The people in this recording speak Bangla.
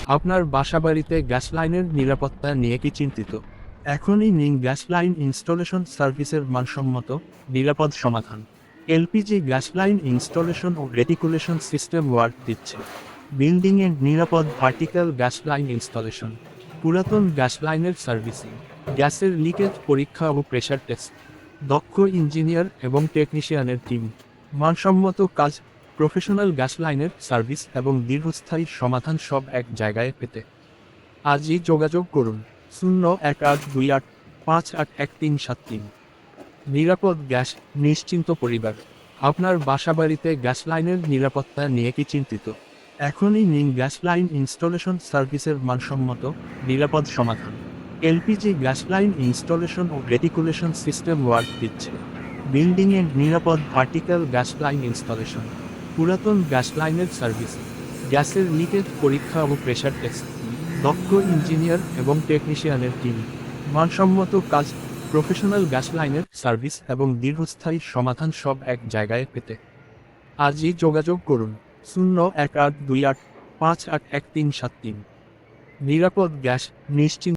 আপনার বাসাবাড়িতে গ্যাস লাইনের নিরাপত্তা নিয়ে কি চিন্তিত? এখনই নিন গ্যাস লাইন ইনস্টলেশন সার্ভিসের মানসম্মত, নিরাপদ সমাধান। এলপিজি গ্যাস লাইন ইনস্টলেশন ও রেটিকুলেশন সিস্টেম ওয়ার্ক দিচ্ছে। বিল্ডিংয়ে নিরাপদ ভার্টিক্যাল গ্যাস লাইন ইনস্টলেশন, পুরাতন গ্যাস লাইনের সার্ভিসিং, গ্যাসের লিকেজ পরীক্ষা ও প্রেশার টেস্ট, দক্ষ ইঞ্জিনিয়ার এবং টেকনিশিয়ানের টিম, মানসম্মত কাজ, প্রফেশনাল গ্যাস লাইনের সার্ভিস এবং দীর্ঘস্থায়ী সমাধান সব এক জায়গায় পেতে আজই যোগাযোগ করুন 018285811373। নিরাপদ গ্যাস, নিশ্চিন্ত পরিবার। আপনার বাসাবাড়িতে গ্যাস লাইনের নিরাপত্তা নিয়ে কি চিন্তিত? এখনই নিন গ্যাস লাইন ইনস্টলেশন সার্ভিসের মানসম্মত, নিরাপদ সমাধান। এলপিজি গ্যাস লাইন ইনস্টলেশন ও রেটিকুলেশন সিস্টেম ওয়ার্ক দিচ্ছে। বিল্ডিংয়ে নিরাপদ ভার্টিক্যাল গ্যাস লাইন ইনস্টলেশন, পুরাতন গ্যাস লাইনের সার্ভিসিং, গ্যাসের লিকেজ পরীক্ষা ও প্রেশার টেস্ট, দক্ষ ইঞ্জিনিয়ার এবং টেকনিশিয়ানের টিম, মানসম্মত কাজ, প্রফেশনাল গ্যাস লাইনের সার্ভিস এবং দীর্ঘস্থায়ী সমাধান সব এক জায়গায় পেতে আজই যোগাযোগ করুন 018285811373। নিরাপদ গ্যাস, নিশ্চিন্ত